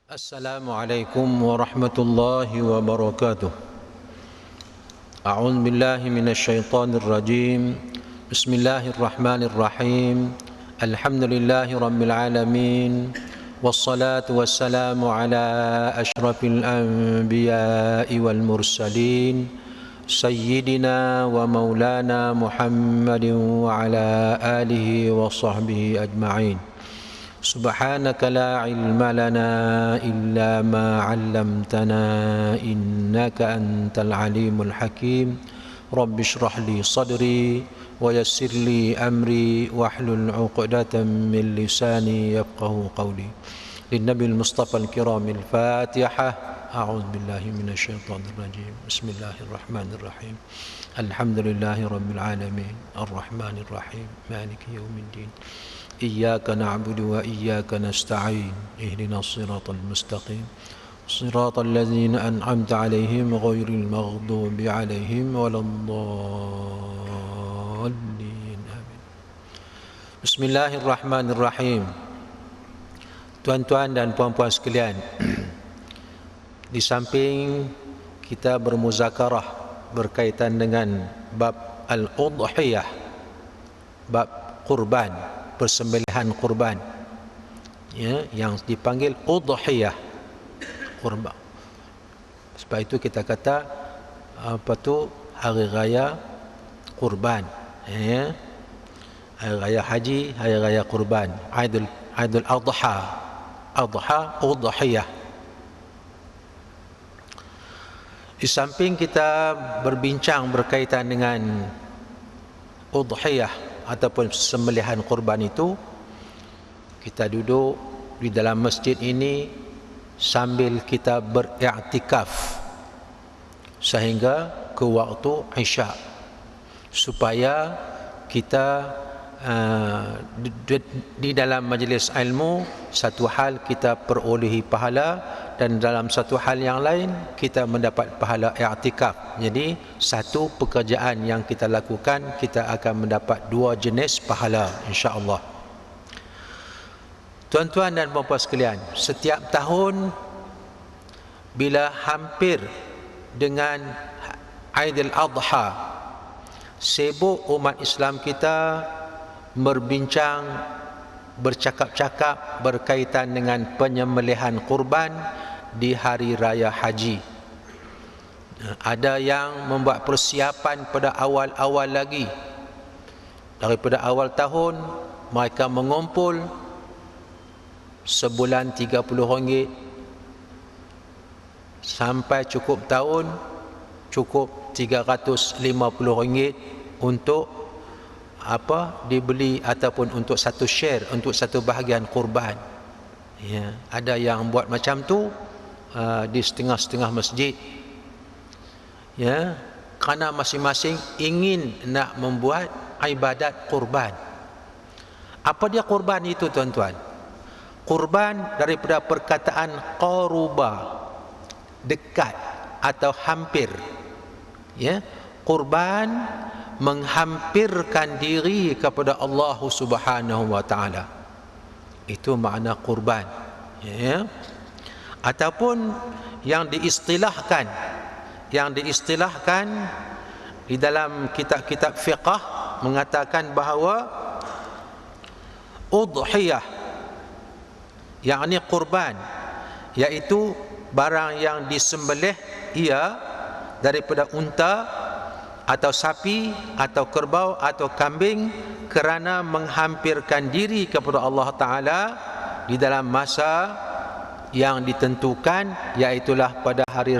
Assalamualaikum warahmatullahi wabarakatuh. A'udzu billahi minasyaitonir rajim. Bismillahirrahmanirrahim. Alhamdulillahi rabbil alamin. Wassalatu wassalamu ala asyrafil anbiya'i wal mursalin. Sayyidina wa maulana Muhammadin wa ala alihi wa sahbihi ajma'in. Subhanaka la ilma lana illa ma 'allamtana innaka antal alimul hakim. Rabbi shrah li sadri wa yassir li amri wahlul 'uqdatam min lisani yafqahu qawli. Linnabil mustafa al-kiramil Fatihah. A'udzu billahi minasyaitonir rajim. Bismillahirrahmanirrahim. Alhamdulillahi rabbil alamin. Arrahmanir rahim. Maliki yaumiddin. إياك نعبد وإياك نستعين اهدنا الصراط المستقيم صراط الذين أنعمت عليهم غير المغضوب عليهم ولا الضالين آمين. بسم الله الرحمن الرحيم. Tuan-tuan dan puan-puan sekalian, di samping kita bermuzakarah berkaitan dengan bab al-udhiyah, bab kurban, persembelihan kurban, ya, yang dipanggil udhiyah, kurban. Sebab itu kita kata apa tu, hari raya kurban, ya, hari raya haji, hari raya kurban, Aidul Adha, udhiyah. Di samping kita berbincang berkaitan dengan udhiyah ataupun sembelihan kurban itu, kita duduk di dalam masjid ini sambil kita beriktikaf sehingga ke waktu Isya, supaya kita di dalam majlis ilmu, satu hal kita perolehi pahala, dan dalam satu hal yang lain kita mendapat pahala i'tikaf. Jadi satu pekerjaan yang kita lakukan, kita akan mendapat dua jenis pahala, insya-Allah. Tuan-tuan dan puan-puan sekalian, setiap tahun bila hampir dengan Aidil Adha, sibuk umat Islam kita berbincang, bercakap-cakap berkaitan dengan penyembelihan kurban di hari raya haji. Ada yang membuat persiapan pada awal-awal lagi. Daripada awal tahun mereka mengumpul sebulan RM30, sampai cukup tahun cukup RM350 untuk dibeli ataupun untuk satu share, untuk satu bahagian kurban. Ya, ada yang buat macam tu di setengah-setengah masjid, ya, kerana masing-masing ingin nak membuat ibadat kurban. Apa dia kurban itu, tuan-tuan? Kurban daripada perkataan qaruba, dekat atau hampir, ya. Kurban menghampirkan diri kepada Allah Subhanahu wa taala. Itu makna kurban, ya. Ataupun yang diistilahkan di dalam kitab-kitab fiqh mengatakan bahawa udhiyah, yakni kurban, iaitu barang yang disembelih ia daripada unta atau sapi atau kerbau atau kambing kerana menghampirkan diri kepada Allah Ta'ala di dalam masa yang ditentukan, iaitulah pada hari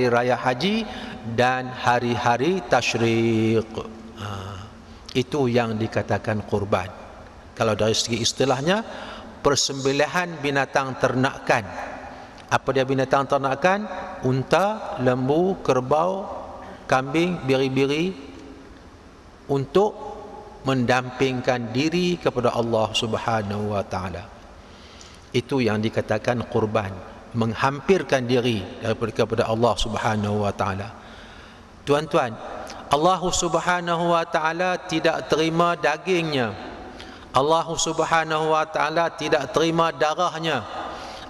raya haji dan hari-hari tasyrik. Itu yang dikatakan kurban. Kalau dari segi istilahnya, persembelihan binatang ternakan. Apa dia binatang ternakan? Unta, lembu, kerbau, kambing, biri-biri, untuk mendampingkan diri kepada Allah Subhanahu wa taala. Itu yang dikatakan kurban, menghampirkan diri kepada Allah Subhanahu wa taala. Tuan-tuan, Allah Subhanahu wa taala tidak terima dagingnya. Allah Subhanahu wa taala tidak terima darahnya.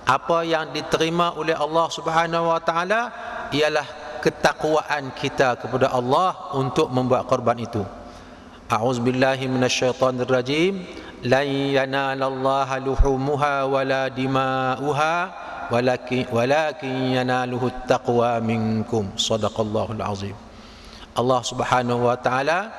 Apa yang diterima oleh Allah Subhanahu wa taala ialah ketakwaan kita kepada Allah untuk membuat korban itu. A'udzubillahi minasyaitonirrajim. Lan yanalallaha luhumuha wala dima'uha walakin yanaluhu taqwa minkum. Shadaqallahul azim. Allah Subhanahu wa taala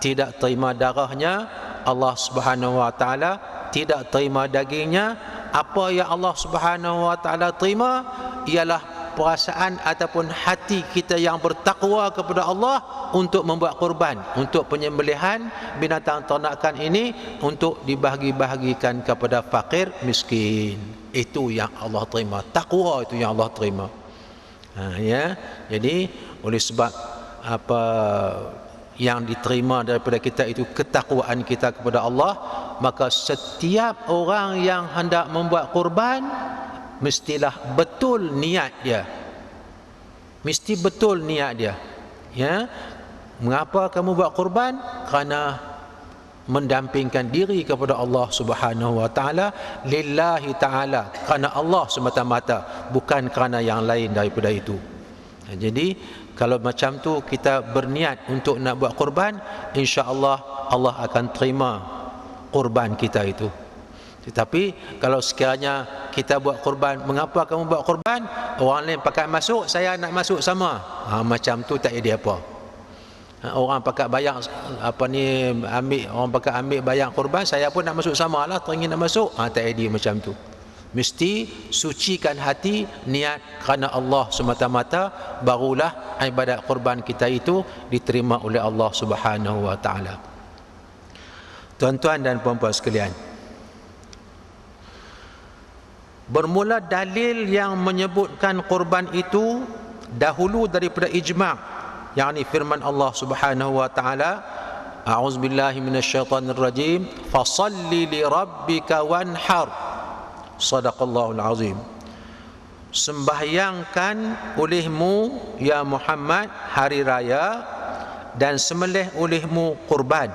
tidak terima darahnya, Allah Subhanahu wa taala tidak terima dagingnya. Apa yang Allah Subhanahu wa taala terima ialah perasaan ataupun hati kita yang bertakwa kepada Allah untuk membuat korban, untuk penyembelihan binatang ternakan ini untuk dibahagi-bahagikan kepada fakir miskin. Itu yang Allah terima, takwa itu yang Allah terima. Ya, jadi oleh sebab apa yang diterima daripada kita itu ketakwaan kita kepada Allah, maka setiap orang yang hendak membuat korban mestilah betul niat dia. Mesti betul niat dia. Ya. Mengapa kamu buat korban? Kerana mendampingkan diri kepada Allah Subhanahu wa taala, lillahi taala, kerana Allah semata-mata, bukan kerana yang lain daripada itu. Jadi kalau macam tu kita berniat untuk nak buat korban, insya-Allah Allah akan terima korban kita itu. Tetapi kalau sekiranya kita buat korban, mengapa kamu buat korban? Orang lain pakai masuk, saya nak masuk sama. Macam tu tak ada apa. Orang pakai bayang apa ni, orang pakai ambil bayang korban, saya pun nak masuk samalah, teringin nak masuk. Tak ada macam tu. Mesti sucikan hati, niat kerana Allah semata-mata, barulah ibadat korban kita itu diterima oleh Allah Subhanahu wa taala. Tuan-tuan dan puan-puan sekalian, bermula dalil yang menyebutkan korban itu dahulu daripada ijma', yakni firman Allah Subhanahu wa taala, a'udzubillahi minasyaitonirrajim, fasalli li rabbika wanhar. Shadaqallahul azim. Sembahyangkan olehmu ya Muhammad hari raya dan sembelih olehmu kurban.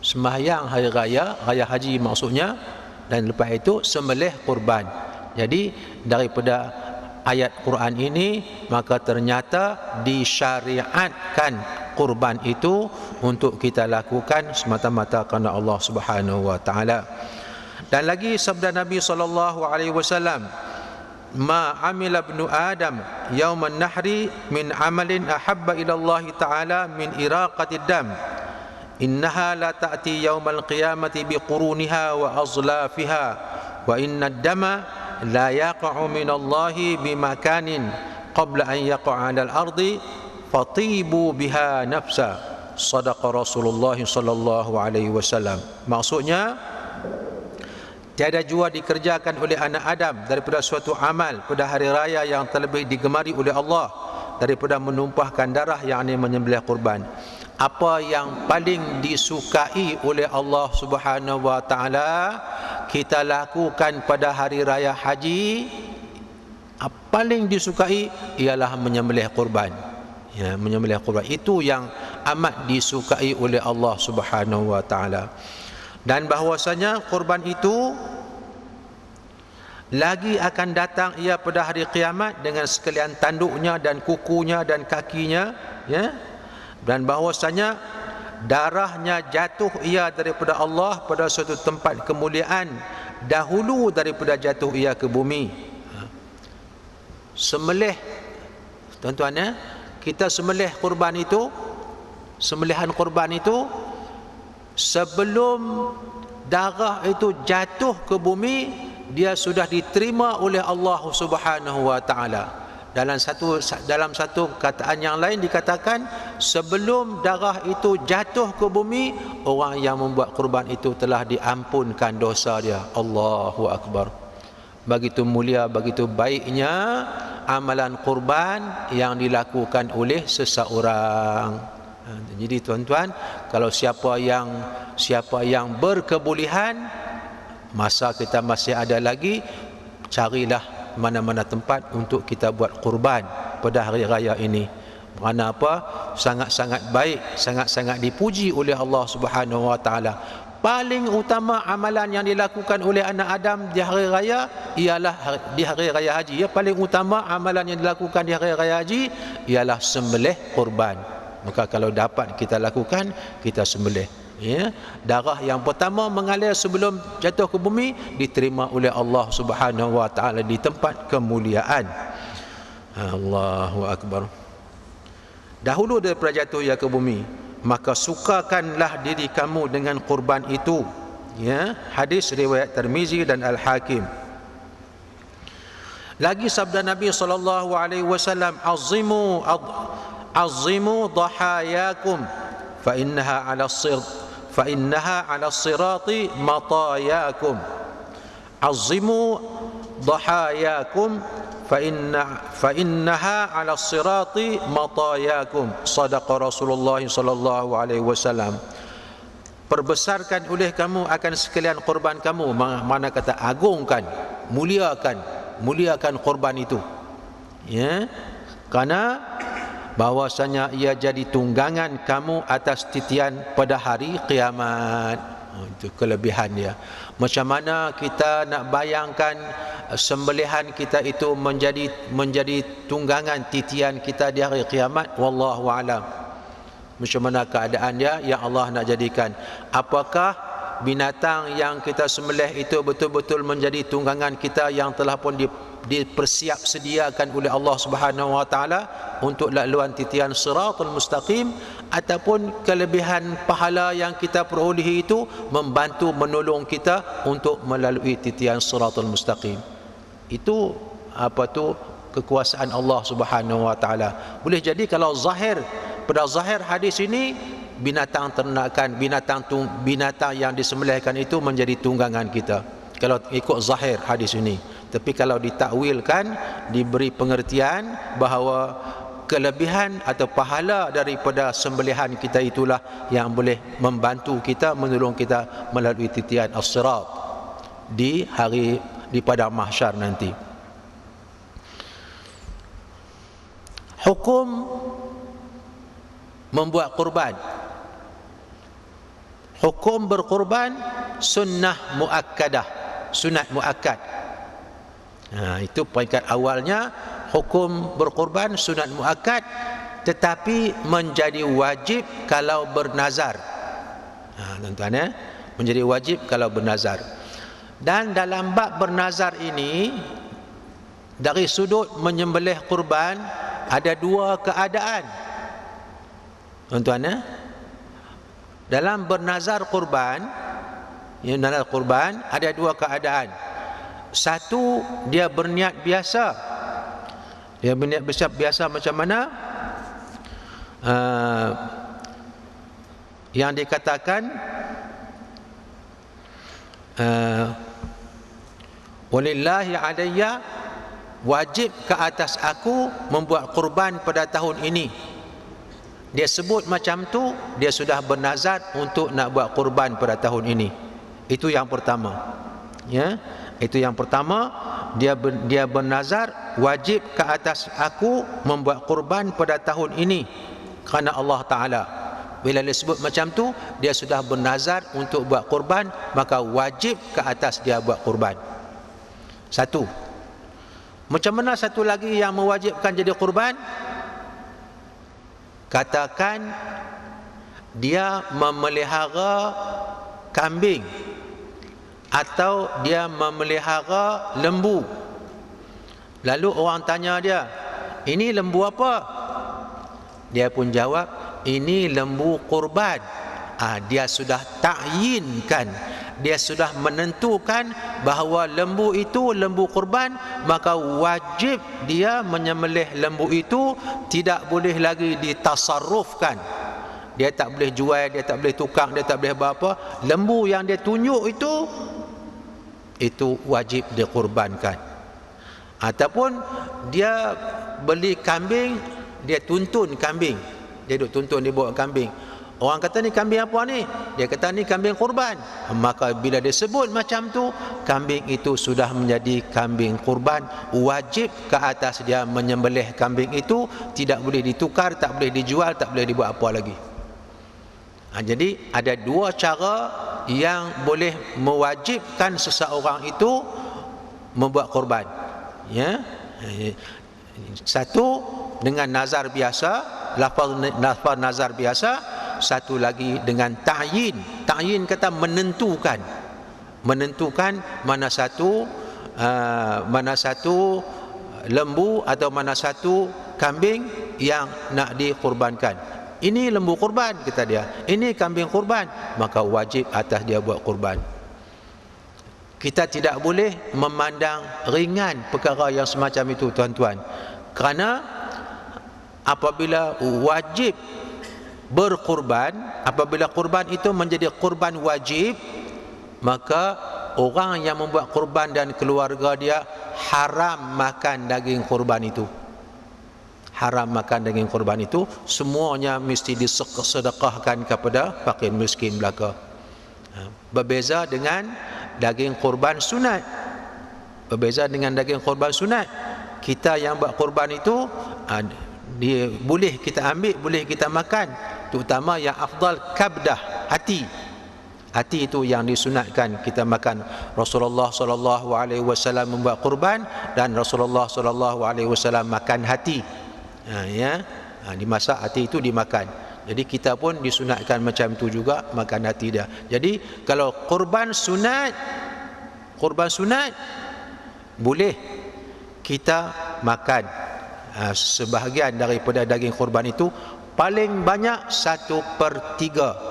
Sembahyang hari raya, raya haji maksudnya, dan lepas itu sembelih kurban. Jadi daripada ayat Quran ini maka ternyata disyariatkan kurban itu untuk kita lakukan semata-mata kerana Allah Subhanahu wa taala. Dan lagi sabda Nabi sallallahu alaihi wasallam, ma amila ibnu adam yauman nahri min amalin ahabba ila Allah taala min iraqatid dam, innaha la ta'ti yaumal qiyamati biquruniha wa azlafiha wa inna ad-dama la yaqa'u min Allah bimakanin qabla an yaqa'a 'ala al-ardi fatibu biha nafsa. Sadaqa Rasulullah sallallahu alaihi wasallam. Maksudnya, tiada jua dikerjakan oleh anak Adam daripada suatu amal pada hari raya yang terlebih digemari oleh Allah daripada menumpahkan darah, yakni menyembelih kurban. Apa yang paling disukai oleh Allah Subhanahu wa taala kita lakukan pada hari raya haji, paling disukai ialah menyembelih kurban. Ya, menyembelih kurban itu yang amat disukai oleh Allah Subhanahu wa taala. Dan bahwasanya kurban itu lagi akan datang ia pada hari kiamat dengan sekalian tanduknya dan kukunya dan kakinya, ya. Dan bahwasanya darahnya jatuh ia daripada Allah pada suatu tempat kemuliaan dahulu daripada jatuh ia ke bumi. Sembelih, tuan-tuan, ya, kita sembelih kurban itu, sembelihan kurban itu sebelum darah itu jatuh ke bumi, dia sudah diterima oleh Allah Subhanahu wa taala. Dalam satu kataan yang lain dikatakan, sebelum darah itu jatuh ke bumi, orang yang membuat kurban itu telah diampunkan dosa dia. Allahu akbar. Begitu mulia, begitu baiknya amalan kurban yang dilakukan oleh seseorang. Jadi tuan-tuan, kalau siapa yang berkebolehan, masa kita masih ada lagi, carilah mana-mana tempat untuk kita buat kurban pada hari raya ini. Kerana apa? Sangat-sangat baik, sangat-sangat dipuji oleh Allah Subhanahu wa taala. paling utama amalan yang dilakukan oleh anak Adam di hari raya ialah di hari raya haji. Paling utama amalan yang dilakukan di hari raya haji ialah sembelih kurban. Maka kalau dapat kita lakukan, kita sembelih. Darah yang pertama mengalir sebelum jatuh ke bumi diterima oleh Allah Subhanahu wa taala di tempat kemuliaan. Allahu akbar. Dahulu daripada jatuh ia ke bumi, maka sukakanlah diri kamu dengan kurban itu. Hadis riwayat Tirmizi dan Al-Hakim. Lagi sabda Nabi sallallahu alaihi wasallam, azimu dhahayakum fa innaha 'ala sirati matayakum. Azimu dhahayakum fa innaha 'ala sirati matayakum. Sadaqa Rasulullah sallallahu alaihi wasallam. Perbesarkan oleh kamu akan sekalian korban kamu. Mana kata agungkan, muliakan korban itu. Karena bahwasanya ia jadi tunggangan kamu atas titian pada hari kiamat. Itu kelebihan dia. Macam mana kita nak bayangkan sembelihan kita itu menjadi tunggangan titian kita di hari kiamat? Wallahu a'lam. Macam mana keadaan dia yang Allah nak jadikan? Apakah binatang yang kita sembelih itu betul-betul menjadi tunggangan kita yang telah pun dipersiap sediakan oleh Allah Subhanahu wa taala untuk laluan titian siratul mustaqim, ataupun kelebihan pahala yang kita perolehi itu membantu menolong kita untuk melalui titian siratul mustaqim. Itu kekuasaan Allah Subhanahu wa taala. Boleh jadi kalau pada zahir hadis ini binatang ternakan, binatang yang disembelihkan itu menjadi tunggangan kita, kalau ikut zahir hadis ini. Tapi kalau ditakwilkan, diberi pengertian bahawa kelebihan atau pahala daripada sembelihan kita itulah yang boleh membantu kita, menolong kita melalui titian as-sirat di padang mahsyar nanti. Hukum membuat kurban. Hukum berkurban sunnah muakkadah, sunat muakkad. Itu peringkat awalnya. Hukum berkurban sunat muakkad, tetapi menjadi wajib kalau bernazar. Tuan-tuan, menjadi wajib kalau bernazar. Dan dalam bab bernazar ini, dari sudut menyembelih kurban ada dua keadaan. Tuan-tuan, dalam bernazar kurban, ada dua keadaan. Satu, dia berniat biasa. Dia berniat biasa macam mana? Yang dikatakan walillahi alayya, wajib ke atas aku membuat kurban pada tahun ini. Dia sebut macam tu, dia sudah bernazar untuk nak buat kurban pada tahun ini. Itu yang pertama. Itu yang pertama, dia bernazar, wajib ke atas aku membuat kurban pada tahun ini kerana Allah Ta'ala. Bila dia sebut macam tu, dia sudah bernazar untuk buat kurban, maka wajib ke atas dia buat kurban. Satu. Macam mana satu lagi yang mewajibkan jadi kurban? Katakan dia memelihara kambing atau dia memelihara lembu. Lalu orang tanya dia, ini lembu apa? Dia pun jawab, ini lembu kurban. Dia sudah takyinkan, dia sudah menentukan bahawa lembu itu lembu kurban, maka wajib dia menyembelih lembu itu, tidak boleh lagi ditasarrufkan. Dia tak boleh jual, dia tak boleh tukar, dia tak boleh apa-apa. Lembu yang dia tunjuk itu wajib dikurbankan. Ataupun dia beli kambing, dia tuntun kambing, dia duk tuntun, dia bawa kambing. Orang kata ni kambing apa ni? Dia kata ni kambing kurban. Maka bila dia sebut macam tu, kambing itu sudah menjadi kambing kurban. Wajib ke atas dia menyembelih kambing itu, tidak boleh ditukar, tak boleh dijual, tak boleh dibuat apa lagi. Jadi ada dua cara yang boleh mewajibkan seseorang itu membuat korban. Ya, satu dengan nazar biasa, lafaz nazar biasa. Satu lagi dengan ta'yin. Ta'yin kata menentukan mana satu lembu atau mana satu kambing yang nak dikurbankan. Ini lembu kurban kata dia, ini kambing kurban, maka wajib atas dia buat kurban. Kita tidak boleh memandang ringan perkara yang semacam itu, tuan-tuan, kerana apabila wajib berkurban, apabila kurban itu menjadi kurban wajib, maka orang yang membuat kurban dan keluarga dia haram makan daging kurban itu. Haram makan daging kurban itu, semuanya mesti disedekahkan kepada fakir miskin belaka. Berbeza dengan daging kurban sunat. Berbeza dengan daging kurban sunat, kita yang buat kurban itu dia boleh kita ambil, boleh kita makan, terutama yang afdal kabdah, hati. Hati itu yang disunatkan kita makan. Rasulullah SAW membuat kurban dan Rasulullah SAW makan hati. Dimasak hati itu dimakan. Jadi kita pun disunatkan macam itu juga, makan hati dia. Jadi kalau kurban sunat boleh kita makan sebahagian daripada daging kurban itu, paling banyak 1/3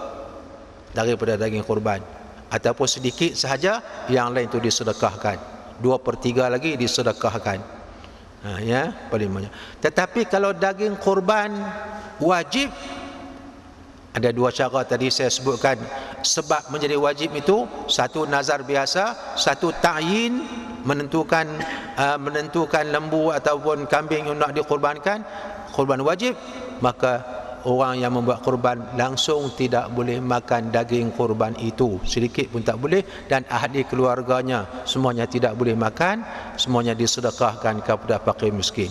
daripada daging kurban, ataupun sedikit sahaja, yang lain itu disedekahkan, 2/3 lagi disedekahkan. Paling banyak. Tetapi kalau daging kurban wajib, ada dua cara tadi saya sebutkan sebab menjadi wajib itu. Satu nazar biasa, satu ta'yin, menentukan lembu ataupun kambing yang nak dikurbankan, kurban wajib, maka orang yang membuat kurban langsung tidak boleh makan daging kurban itu, sedikit pun tak boleh, dan ahli keluarganya semuanya tidak boleh makan, semuanya disedekahkan kepada fakir miskin.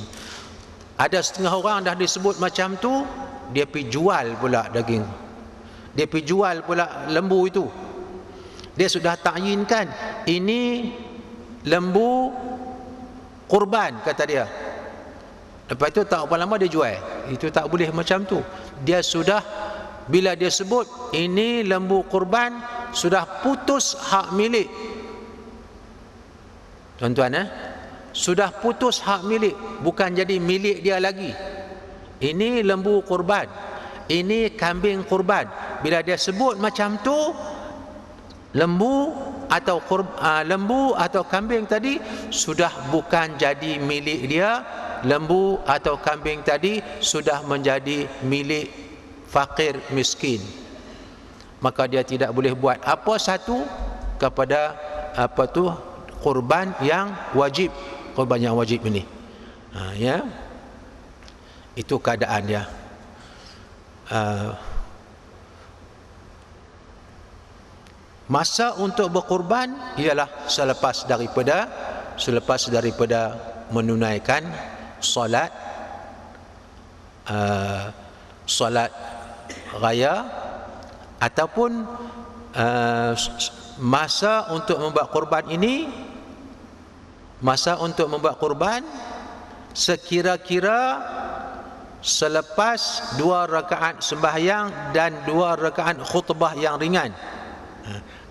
Ada setengah orang dah disebut macam tu, dia pergi jual pula daging, dia pergi jual pula lembu itu. Dia sudah takyinkan ini lembu kurban kata dia, lepas itu tak berapa lama dia jual. Itu tak boleh macam tu. Dia sudah, bila dia sebut ini lembu kurban, sudah putus hak milik, tuan-tuan, sudah putus hak milik, bukan jadi milik dia lagi. Ini lembu kurban, ini kambing kurban. Bila dia sebut macam tu, lembu atau kambing tadi sudah bukan jadi milik dia. Lembu atau kambing tadi sudah menjadi milik fakir miskin, maka dia tidak boleh buat apa satu kepada kurban yang wajib. Kurban yang wajib ini, itu keadaan dia. Masa untuk berkurban ialah selepas daripada menunaikan solat raya, ataupun masa untuk membuat kurban ini, masa untuk membuat kurban sekira-kira selepas 2 rakaat sembahyang dan 2 rakaat khutbah yang ringan.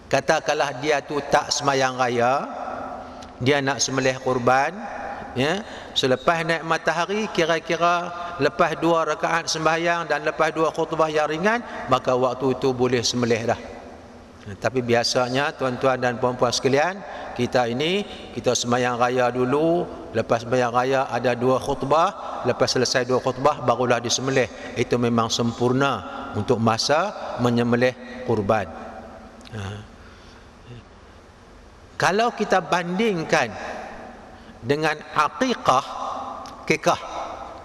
Katakanlah dia tu tak sembahyang raya, dia nak sembelih kurban, selepas naik matahari, kira-kira lepas 2 rakaat sembahyang dan lepas 2 khutbah yang ringan, maka waktu itu boleh sembelih dah. Tapi biasanya tuan-tuan dan puan-puan sekalian, kita sembahyang raya dulu, lepas sembahyang raya ada 2 khutbah, lepas selesai 2 khutbah barulah disembelih. Itu memang sempurna untuk masa menyembelih kurban. Kalau kita bandingkan dengan aqiqah, kekah,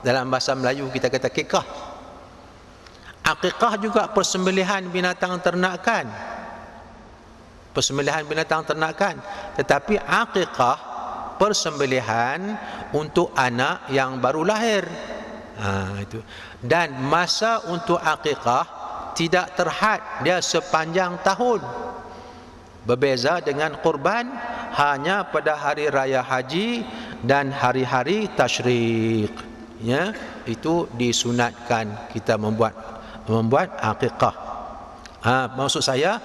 dalam bahasa Melayu kita kata kekah. Aqiqah juga persembelihan binatang ternakan, tetapi aqiqah persembelihan untuk anak yang baru lahir. Itu. Dan masa untuk aqiqah tidak terhad, dia sepanjang tahun. Berbeza dengan kurban hanya pada hari raya haji dan hari-hari tasyrik. Ya, itu disunatkan kita membuat akikah. Maksud saya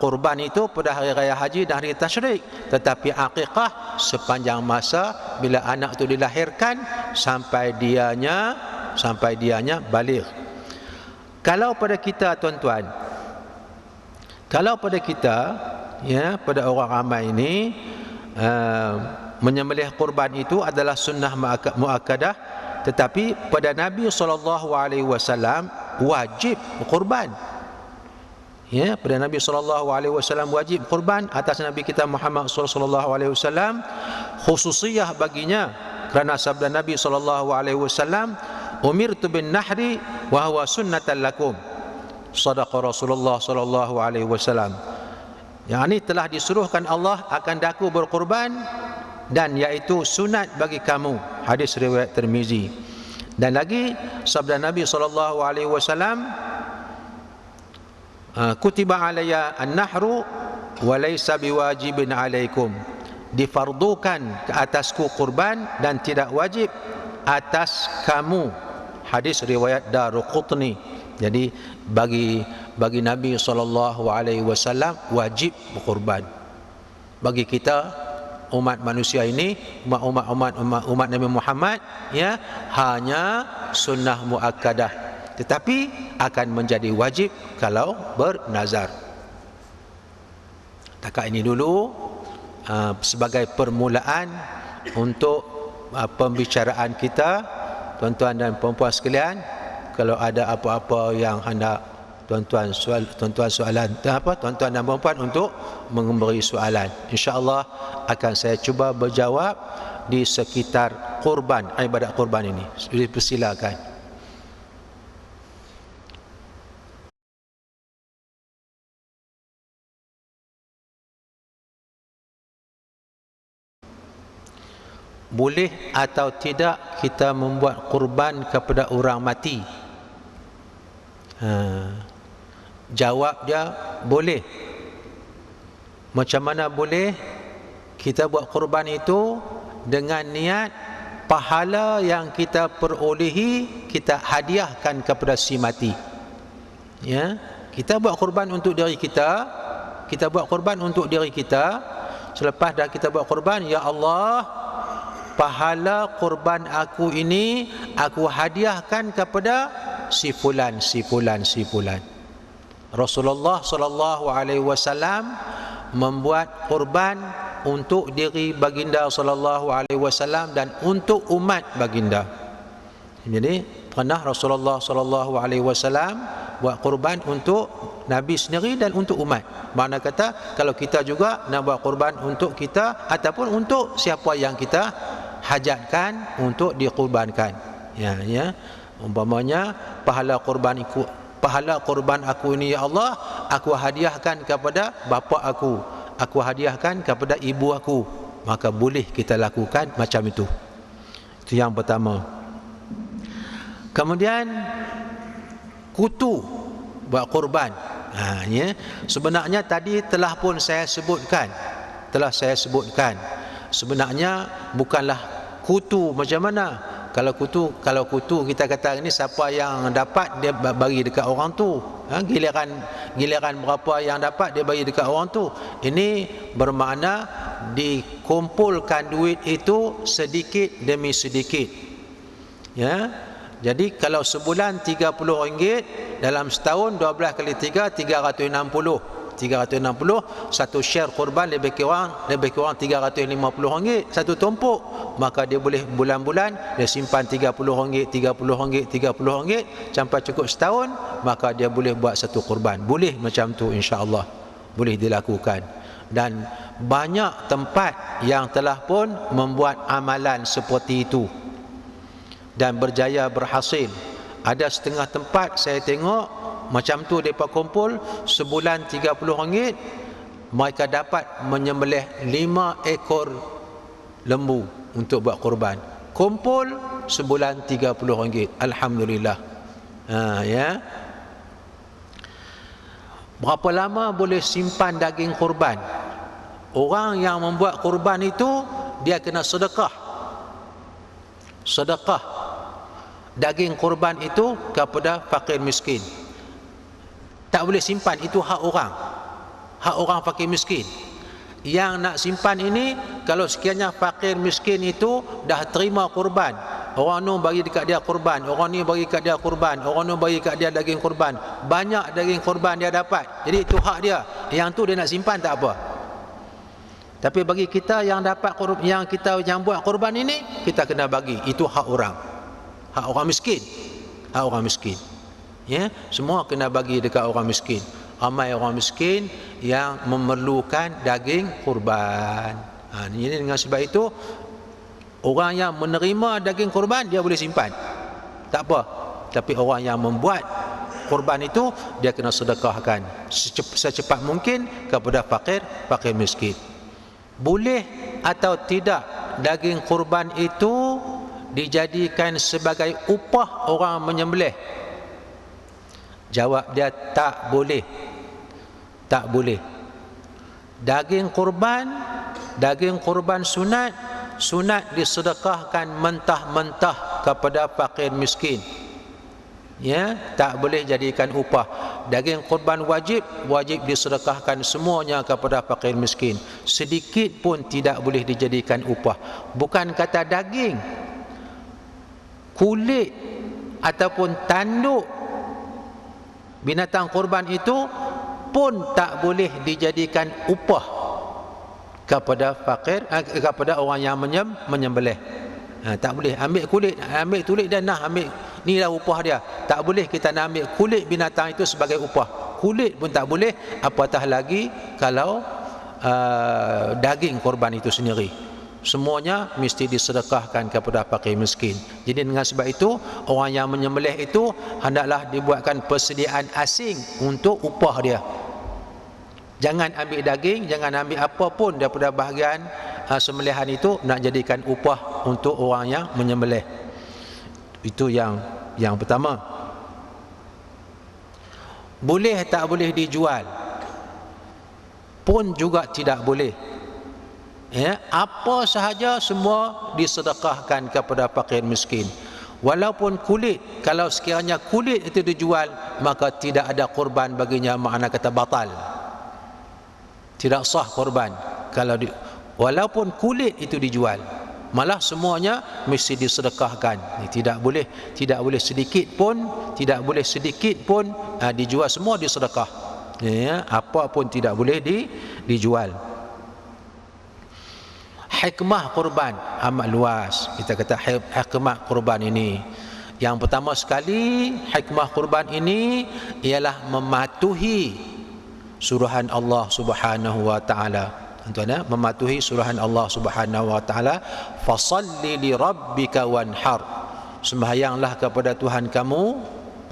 kurban itu pada hari raya haji dan hari tasyrik, tetapi akikah sepanjang masa bila anak itu dilahirkan sampai dianya baligh. Kalau pada kita tuan-tuan, kalau pada kita, ya, pada orang ramai ini menyembelih kurban itu adalah sunnah muakkadah, tetapi pada Nabi SAW wajib kurban. Ya, pada Nabi SAW wajib kurban atas Nabi kita Muhammad SAW, khususiyah baginya kerana sabda Nabi SAW, umirtu bin nahri wa huwa sunnatan lakum, sadaqa Rasulullah SAW. Yang ini telah disuruhkan Allah akan daku berkurban, dan iaitu sunat bagi kamu. Hadis riwayat Tirmizi. Dan lagi sabda Nabi SAW, kutiba alayya an-nahru wa laysa biwajibin alaikum, difardukan ke atasku kurban dan tidak wajib atas kamu. Hadis riwayat Daruqutni. Jadi bagi Nabi SAW wajib berkurban. Bagi kita umat manusia ini, umat Nabi Muhammad, ya, hanya sunnah muakkadah, tetapi akan menjadi wajib kalau bernazar. Takat ini dulu sebagai permulaan untuk pembicaraan kita, tuan-tuan dan puan-puan sekalian. Kalau ada apa-apa yang hendak tuan-tuan soalan, tuan-tuan dan puan-puan untuk memberi soalan, insya-Allah akan saya cuba berjawab di sekitar kurban, ibadat kurban ini. Persilakan. Boleh atau tidak kita membuat kurban kepada orang mati? Jawab dia, boleh. Macam mana boleh? Kita buat kurban itu dengan niat pahala yang kita perolehi kita hadiahkan kepada si mati. Ya, kita buat kurban untuk diri kita, kita buat kurban untuk diri kita. Selepas dah kita buat kurban, ya Allah, pahala kurban aku ini aku hadiahkan kepada si fulan, si fulan, si fulan. Rasulullah SAW membuat kurban untuk diri baginda SAW dan untuk umat baginda. Jadi pernah Rasulullah SAW buat kurban untuk Nabi sendiri dan untuk umat. Makna kata kalau kita juga nak buat kurban untuk kita ataupun untuk siapa yang kita hajatkan untuk dikurbankan. Ya. Umpamanya pahala kurban aku ini, ya Allah, aku hadiahkan kepada bapa aku hadiahkan kepada ibu aku, maka boleh kita lakukan macam itu. Itu yang pertama. Kemudian kutu buat kurban. Ya. Sebenarnya tadi telah saya sebutkan. Sebenarnya bukanlah kutu macam mana. Kalau kutu kita kata ini siapa yang dapat dia bagi dekat orang tu. Giliran berapa yang dapat dia bagi dekat orang tu. Ini bermakna dikumpulkan duit itu sedikit demi sedikit. Ya. Jadi kalau sebulan RM30, dalam setahun 12 kali 3 360, satu share kurban lebih kurang RM350 satu tumpuk, maka dia boleh bulan-bulan dia simpan RM30 sampai cukup setahun, maka dia boleh buat satu kurban. Boleh macam tu, insya-Allah boleh dilakukan. Dan banyak tempat yang telah pun membuat amalan seperti itu dan berjaya berhasil. Ada setengah tempat saya tengok macam tu, mereka kumpul sebulan RM30, mereka dapat menyembelih 5 ekor lembu untuk buat kurban. Kumpul sebulan RM30. Alhamdulillah. Ya. Berapa lama boleh simpan daging kurban? Orang yang membuat kurban itu dia kena sedekah. Sedekah daging kurban itu kepada fakir miskin. Tak boleh simpan, itu hak orang. Hak orang fakir miskin. Yang nak simpan ini, kalau sekiranya fakir miskin itu dah terima kurban, orang ni bagi dekat dia kurban, orang ni bagi dekat dia kurban, orang ni bagi dekat dia daging kurban, banyak daging kurban dia dapat, jadi itu hak dia. Yang tu dia nak simpan tak apa. Tapi bagi kita yang dapat yang kita yang buat kurban ini, kita kena bagi, itu hak orang. Hak orang miskin. Hak orang miskin. Ya, semua kena bagi dekat orang miskin. Ramai orang miskin yang memerlukan daging kurban. Ini dengan sebab itu orang yang menerima daging kurban dia boleh simpan, tak apa. Tapi orang yang membuat kurban itu dia kena sedekahkan secepat mungkin kepada fakir miskin. Boleh atau tidak daging kurban itu dijadikan sebagai upah orang menyembelih? Jawab dia, tak boleh. Tak boleh. Daging kurban sunat disedekahkan mentah-mentah kepada fakir miskin. Ya, tak boleh jadikan upah. Daging kurban wajib disedekahkan semuanya kepada fakir miskin. Sedikit pun tidak boleh dijadikan upah. Bukan kata daging, kulit ataupun tanduk binatang kurban itu pun tak boleh dijadikan upah kepada fakir, kepada orang yang menyembelih. Tak boleh ambil kulit, ambil tulit dan ambil ni lah upah dia. Tak boleh kita nak ambil kulit binatang itu sebagai upah. Kulit pun tak boleh, apatah lagi kalau daging korban itu sendiri. Semuanya mesti disedekahkan kepada fakir miskin. Jadi dengan sebab itu orang yang menyembelih itu hendaklah dibuatkan persediaan asing untuk upah dia. Jangan ambil daging, jangan ambil apa pun daripada bahagian sembelihan itu nak jadikan upah untuk orang yang menyembelih. Itu yang pertama. Boleh tak boleh dijual? Pun juga tidak boleh. Ya, apa sahaja semua disedekahkan kepada fakir miskin. Walaupun kulit, kalau sekiranya kulit itu dijual, maka tidak ada korban baginya, makna kata batal. Tidak sah korban kalau walaupun kulit itu dijual. Malah semuanya mesti disedekahkan. Tidak boleh sedikit pun, dijual, semua disedekah. Ya, apa pun tidak boleh dijual. Hikmah kurban amat luas. Kita kata hikmah kurban ini. Yang pertama sekali, hikmah kurban ini ialah mematuhi suruhan Allah Subhanahu wa taala. Tuan-tuan, mematuhi suruhan Allah Subhanahu wa taala, fasalli li rabbika wanhar. Sembahyanglah kepada Tuhan kamu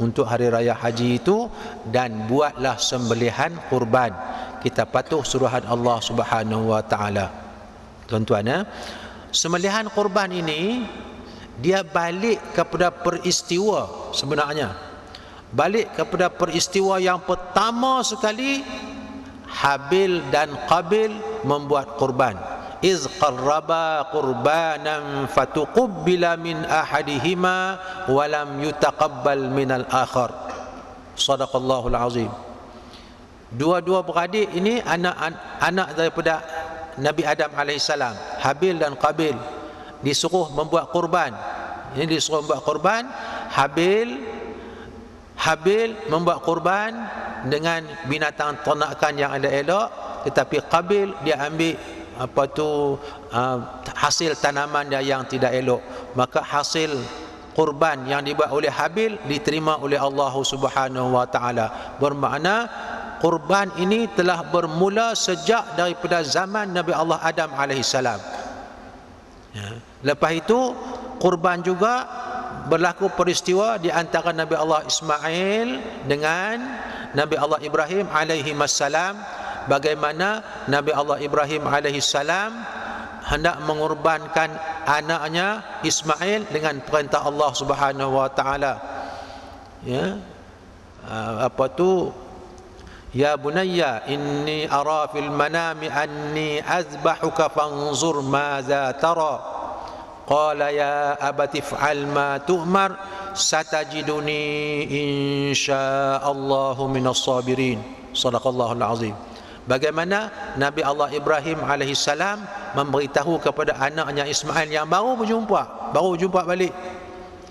untuk hari raya haji itu dan buatlah sembelihan kurban. Kita patuh suruhan Allah Subhanahu wa taala. Tuan-tuan, sembelihan kurban ini dia balik kepada peristiwa sebenarnya. Balik kepada peristiwa yang pertama sekali, Habil dan Qabil membuat kurban. Iz qarraba qurbanan fatuqabbala min ahadihima wa lam yutaqabbal min al-akhar. Shadaqallahul azim. Dua-dua beradik ini anak daripada Nabi Adam alaihissalam, Habil dan Qabil, disuruh membuat kurban. Ini disuruh membuat kurban. Habil membuat kurban dengan binatang ternakan yang ada elok, tetapi Qabil dia ambil hasil tanaman dia yang tidak elok. Maka hasil kurban yang dibuat oleh Habil diterima oleh Allah Subhanahu wa taala. Bermakna kurban ini telah bermula sejak daripada zaman Nabi Allah Adam alaihissalam. Ya. Lepas itu kurban juga berlaku peristiwa di antara Nabi Allah Ismail dengan Nabi Allah Ibrahim alaihi wassalam, bagaimana Nabi Allah Ibrahim alaihi salam hendak mengorbankan anaknya Ismail dengan perintah Allah Subhanahu wa taala. Ya. Ya bunayya inni ara fil manami anni azbahuka fanzur madza tara. Qala ya abati if'al ma tu'mar satajiduni insyaallahu minas sabirin. Shadaqallahul azim. Bagaimana Nabi Allah Ibrahim alaihissalam memberitahu kepada anaknya Ismail yang baru jumpa balik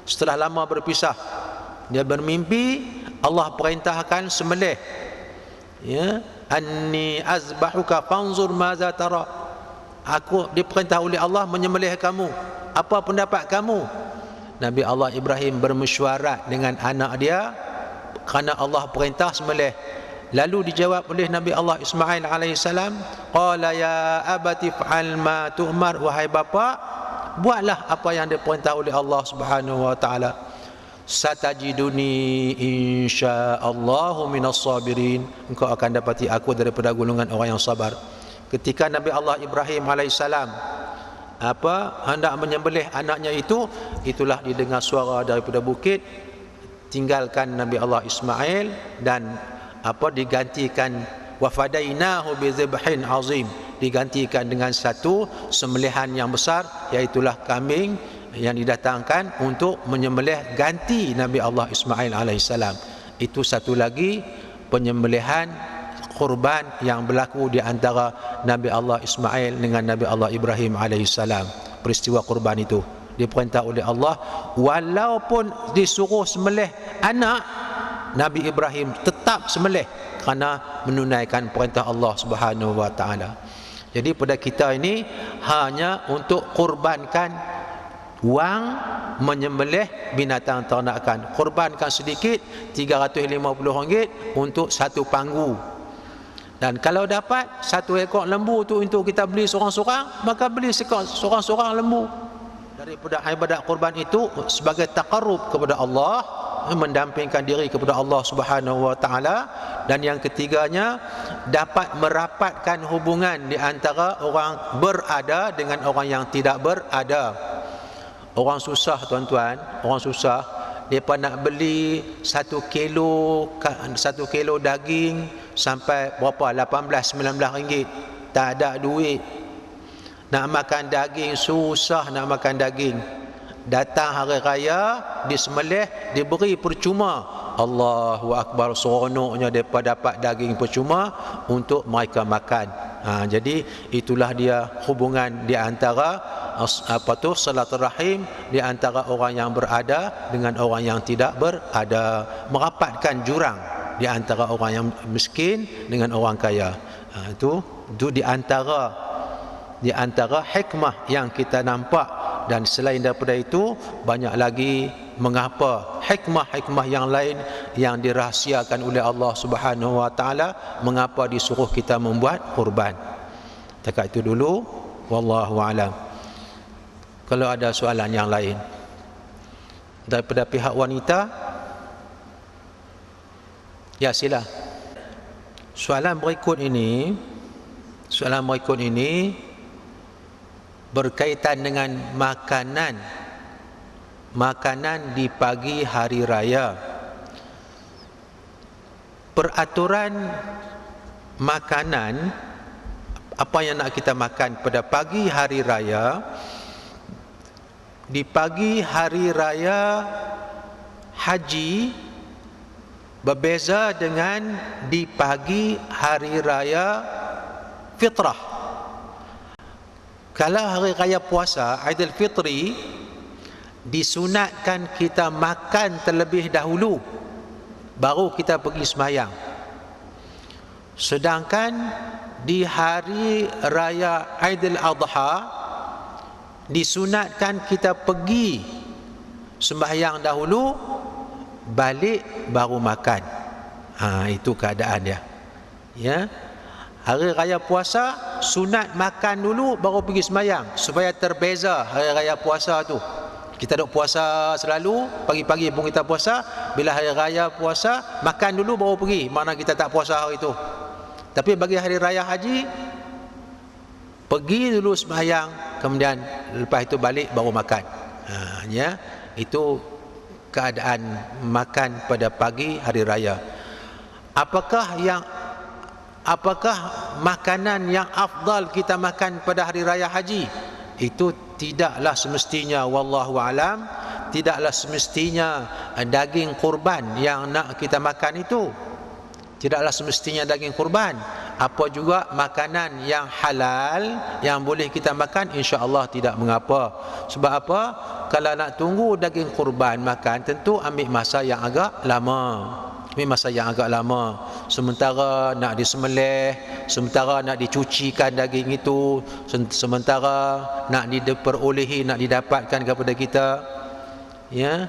setelah lama berpisah. Dia bermimpi Allah perintahkan sembelih, ya, anni azbahuka fanzur madza tara. Aku diperintah oleh Allah menyembelih kamu, apa pendapat kamu? Nabi Allah Ibrahim bermesyuarat dengan anak dia kerana Allah perintah sembelih. Lalu dijawab oleh Nabi Allah Ismail alaihissalam, qala ya abati fa'al ma tu'mar, wahai bapa, buatlah apa yang diperintah oleh Allah Subhanahu wa taala. Satajiduni insyaallahu minas sabirin. Engkau akan dapati aku daripada golongan orang yang sabar. Ketika Nabi Allah Ibrahim alaihissalam hendak menyembelih anaknya itu, itulah didengar suara daripada bukit, tinggalkan Nabi Allah Ismail dan digantikan wafadainahu bizibhin azim, digantikan dengan satu sembelihan yang besar, iaitulah kambing yang didatangkan untuk menyembelih ganti Nabi Allah Ismail alaihissalam. Itu satu lagi penyembelihan kurban yang berlaku di antara Nabi Allah Ismail dengan Nabi Allah Ibrahim alaihissalam. Peristiwa kurban itu diperintah oleh Allah, walaupun disuruh sembelih anak, Nabi Ibrahim tetap sembelih kerana menunaikan perintah Allah Subhanahu wa taala. Jadi pada kita ini hanya untuk kurbankan wang menyembelih binatang ternakan. Kurbankan sedikit, RM350 untuk satu panggu. Dan kalau dapat satu ekor lembu tu untuk kita beli seorang-seorang, maka beli seorang-seorang lembu. Daripada ibadat kurban itu sebagai taqarrub kepada Allah, mendampingkan diri kepada Allah Subhanahu wa taala. Dan yang ketiganya, dapat merapatkan hubungan di antara orang berada dengan orang yang tidak berada. Orang susah tuan-tuan, orang susah, mereka nak beli 1 kilo daging sampai berapa, 18-19 ringgit, tak ada duit. Nak makan daging, susah nak makan daging. Datang hari raya, disembelih, diberi percuma. Allahu Akbar, seronoknya mereka dapat daging percuma untuk mereka makan. Jadi itulah dia hubungan di antara silaturahim di antara orang yang berada dengan orang yang tidak berada, merapatkan jurang di antara orang yang miskin dengan orang kaya. Itu di antara hikmah yang kita nampak. Dan selain daripada itu, banyak lagi mengapa hikmah-hikmah yang lain yang dirahsiakan oleh Allah Subhanahu wa taala, mengapa disuruh kita membuat kurban. Takat itu dulu, wallahu alam. Kalau ada soalan yang lain daripada pihak wanita, ya sila. Soalan berikut ini berkaitan dengan makanan di pagi hari raya. Peraturan makanan apa yang nak kita makan pada pagi hari raya. Di pagi hari raya haji berbeza dengan di pagi hari raya fitrah. Kalau hari raya puasa Aidilfitri, disunatkan kita makan terlebih dahulu baru kita pergi sembahyang. Sedangkan di hari raya Aidil Adha disunatkan kita pergi sembahyang dahulu, balik baru makan. Itu keadaan dia. Ya. Hari raya puasa sunat makan dulu baru pergi sembahyang, supaya terbeza hari raya puasa tu. Kita duk puasa selalu, pagi-pagi pun kita puasa, bila hari raya puasa makan dulu baru pergi, mana kita tak puasa hari itu. Tapi bagi hari raya haji, pergi dulu sembahyang, kemudian lepas itu balik baru makan. Ya, itu keadaan makan pada pagi hari raya. Apakah yang apakah makanan yang afdal kita makan pada hari raya haji? Itu tidaklah semestinya, wallahu alam, tidaklah semestinya daging kurban yang nak kita makan itu. Tidaklah semestinya daging kurban. Apa juga makanan yang halal yang boleh kita makan, insya-Allah tidak mengapa. Sebab apa? Kalau nak tunggu daging kurban makan, tentu ambil masa yang agak lama. Sementara nak disembelih, sementara nak dicucikan daging itu, sementara nak diperolehi, nak didapatkan kepada kita, ya.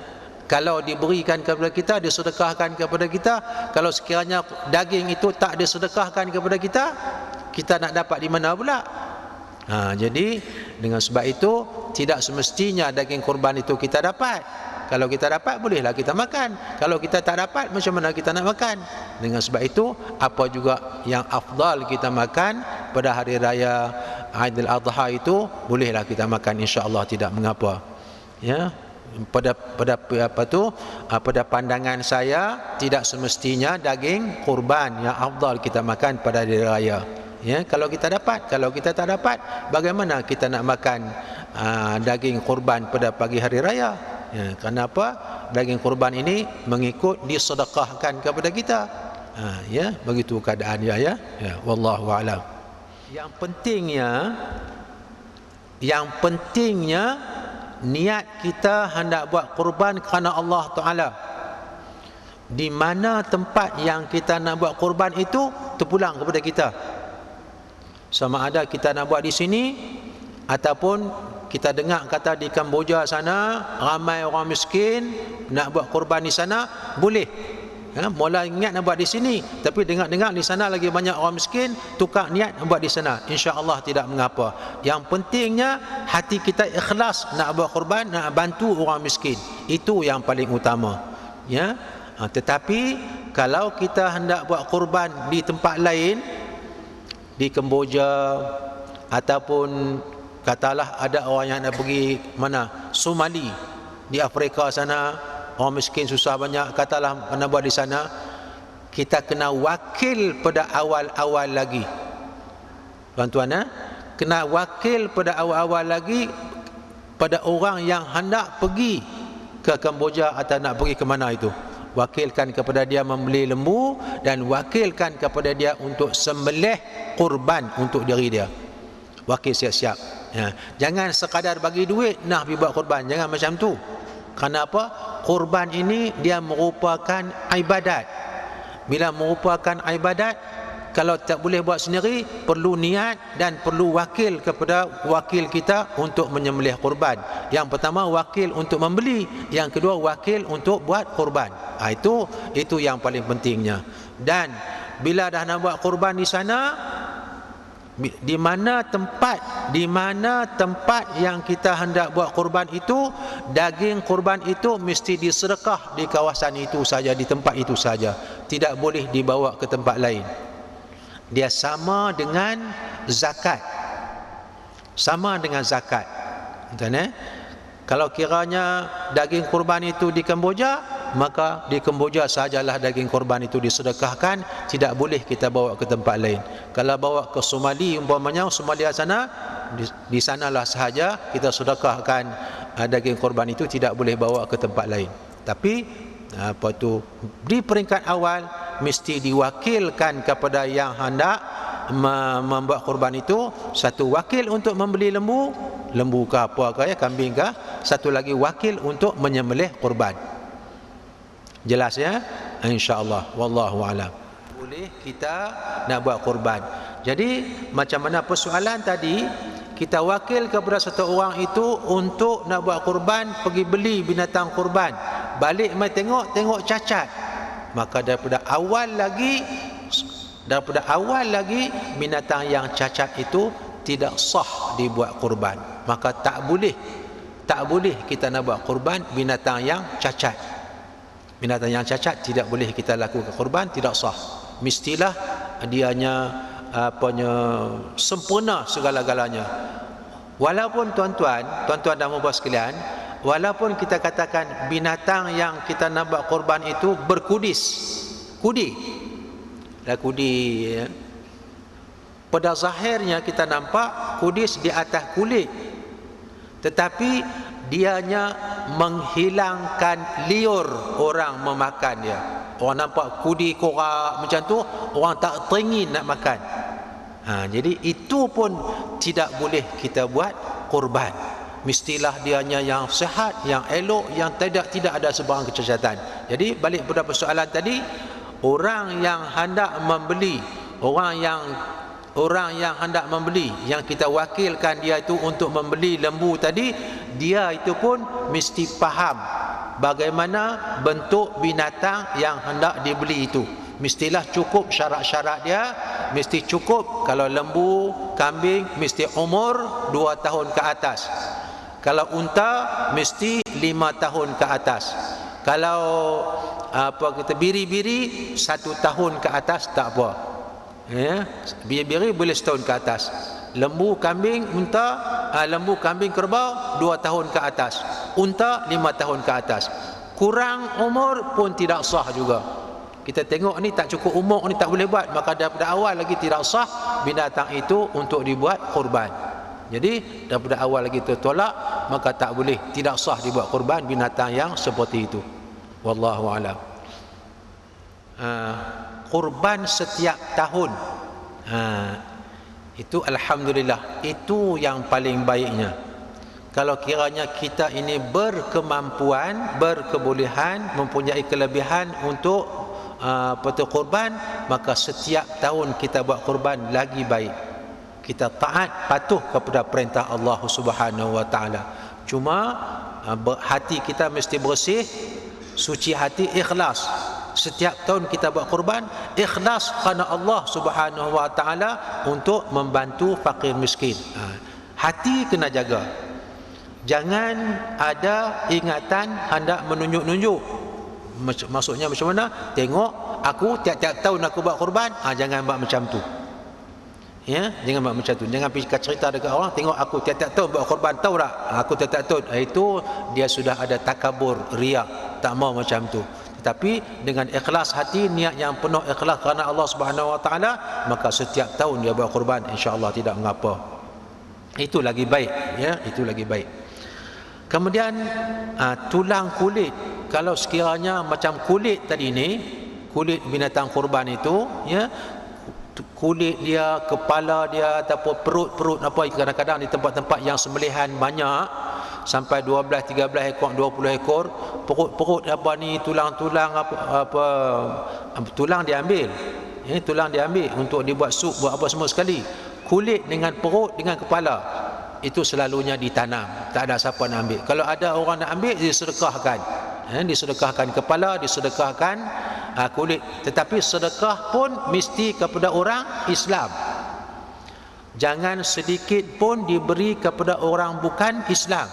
Kalau diberikan kepada kita, disedekahkan kepada kita, kalau sekiranya daging itu tak disedekahkan kepada kita, kita nak dapat di mana pula? Jadi dengan sebab itu tidak semestinya daging kurban itu kita dapat. Kalau kita dapat, bolehlah kita makan. Kalau kita tak dapat, macam mana kita nak makan? Dengan sebab itu, apa juga yang afdal kita makan pada hari raya Aidil Adha itu, bolehlah kita makan, insya-Allah tidak mengapa. Ya. Pada pandangan saya, tidak semestinya daging kurban yang afdal kita makan pada hari raya. Ya, kalau kita dapat, kalau kita tak dapat, bagaimana kita nak makan daging kurban pada pagi hari raya? Ya, kenapa? Daging kurban ini mengikut disedekahkan kepada kita. Ya, begitu keadaan dia, ya. Ya, wallahu a'lam. Yang pentingnya niat kita hendak buat kurban kerana Allah Ta'ala. Di mana tempat yang kita nak buat kurban itu terpulang kepada kita. Sama ada kita nak buat di sini, ataupun kita dengar kata di Kamboja sana ramai orang miskin nak buat kurban di sana, boleh. Ya, mula niat nak buat di sini, tapi dengar-dengar di sana lagi banyak orang miskin, tukar niat nak buat di sana, insya-Allah tidak mengapa. Yang pentingnya hati kita ikhlas nak buat kurban, nak bantu orang miskin. Itu yang paling utama. Ya. Tetapi kalau kita hendak buat kurban di tempat lain, di Kamboja, ataupun katalah ada orang yang nak pergi mana, Somali, di Afrika sana, orang miskin susah banyak, katalah mana buat di sana, kita kena wakil pada awal-awal lagi, tuan-tuan, kena wakil pada awal-awal lagi pada orang yang hendak pergi ke Kamboja atau nak pergi ke mana itu. Wakilkan kepada dia membeli lembu, dan wakilkan kepada dia untuk sembelih kurban untuk diri dia. Wakil siap-siap. Ya. Jangan sekadar bagi duit nak pergi buat kurban, jangan macam tu. Kenapa? Kurban ini dia merupakan ibadat. Bila merupakan ibadat, kalau tak boleh buat sendiri, perlu niat dan perlu wakil kepada wakil kita untuk menyembelih kurban. Yang pertama wakil untuk membeli, yang kedua wakil untuk buat kurban. Itu yang paling pentingnya. Dan bila dah nak buat kurban di sana, di mana tempat yang kita hendak buat kurban itu, daging kurban itu mesti disedekah di kawasan itu saja, di tempat itu saja, tidak boleh dibawa ke tempat lain. Dia sama dengan zakat. Kalau kiranya daging kurban itu di Kamboja, maka di Kamboja sajalah daging kurban itu disedekahkan, tidak boleh kita bawa ke tempat lain. Kalau bawa ke Somali umpamanya, Somalia sana, di sanalah sahaja kita sedekahkan daging kurban itu, tidak boleh bawa ke tempat lain. Tapi di peringkat awal mesti diwakilkan kepada yang hendak membuat kurban itu, satu wakil untuk membeli lembu ke apa ke, ya, kambing ke, satu lagi wakil untuk menyembelih kurban. Jelas, ya? Insya-Allah, wallahu a'lam. Boleh kita nak buat kurban. Jadi macam mana persoalan tadi, kita wakil kepada satu orang itu untuk nak buat kurban, pergi beli binatang kurban, balik mai tengok cacat, maka daripada awal lagi binatang yang cacat itu tidak sah dibuat kurban. Maka tak boleh kita nak buat kurban binatang yang cacat. Binatang yang cacat tidak boleh kita lakukan kurban, tidak sah. Mestilah dianya sempurna segala-galanya. Walaupun tuan-tuan dan puan-puan sekalian, walaupun kita katakan binatang yang kita nak buat kurban itu berkudis, kudi, ya. Pada zahirnya kita nampak kudis di atas kulit, tetapi dianya menghilangkan liur orang memakan dia. Orang nampak kudi korak macam tu, orang tak teringin nak makan. Jadi itu pun tidak boleh kita buat kurban. Mestilah dianya yang sihat, yang elok, yang tidak ada sebarang kecacatan. Jadi balik pada persoalan tadi, orang yang hendak membeli, orang yang hendak membeli, yang kita wakilkan dia itu untuk membeli lembu tadi, dia itu pun mesti faham bagaimana bentuk binatang yang hendak dibeli itu. Mestilah cukup syarat-syarat dia, mesti cukup. Kalau lembu, kambing, mesti umur 2 tahun ke atas. Kalau unta, mesti 5 tahun ke atas. Kalau biri-biri, 1 tahun ke atas tak apa. Ya, biri-biri boleh setahun ke atas. Lembu, kambing, unta, lembu, kambing, kerbau 2 tahun ke atas. Unta 5 tahun ke atas. Kurang umur pun tidak sah juga. Kita tengok ni tak cukup umur ni tak boleh buat, maka daripada awal lagi tidak sah binatang itu untuk dibuat kurban. Jadi daripada awal lagi tertolak, maka tak boleh, tidak sah dibuat kurban binatang yang seperti itu. Wallahu a'lam. Kurban setiap tahun, itu alhamdulillah, itu yang paling baiknya. Kalau kiranya kita ini berkemampuan, berkebolehan, mempunyai kelebihan untuk kurban, maka setiap tahun kita buat kurban lagi baik. Kita taat, patuh kepada perintah Allah Subhanahu wa taala. Cuma hati kita mesti bersih, suci hati, ikhlas. Setiap tahun kita buat kurban, ikhlas kerana Allah Subhanahu wa taala untuk membantu fakir miskin. Hati kena jaga. Jangan ada ingatan hendak menunjuk-nunjuk. Maksudnya macam mana? Tengok aku tiap-tiap tahun aku buat kurban. Jangan buat macam tu. Ya, jangan buat macam tu. Jangan pergi cerita dekat orang, tengok aku tiap-tiap tahun buat kurban, tahu tak? Aku tiap-tiap tahun. Itu dia sudah ada takabur, riak, tak mau macam tu. Tetapi dengan ikhlas hati, niat yang penuh ikhlas kerana Allah Subhanahu wa taala, maka setiap tahun dia buat kurban, insya-Allah tidak mengapa. Itu lagi baik, ya, itu lagi baik. Kemudian tulang kulit, kalau sekiranya macam kulit tadi ni, kulit binatang kurban itu, ya, kulit dia, kepala dia ataupun perut apa, kadang-kadang di tempat-tempat yang sembelihan banyak sampai 12, 13 ekor, 20 ekor, perut apa ni, tulang-tulang apa tulang diambil, ya, tulang diambil untuk dibuat sup, buat apa semua sekali. Kulit dengan perut dengan kepala itu selalunya ditanam, tak ada siapa nak ambil. Kalau ada orang nak ambil, disedekahkan, disedekahkan kepala, disedekahkan kulit. Tetapi sedekah pun mesti kepada orang Islam. Jangan sedikit pun diberi kepada orang bukan Islam.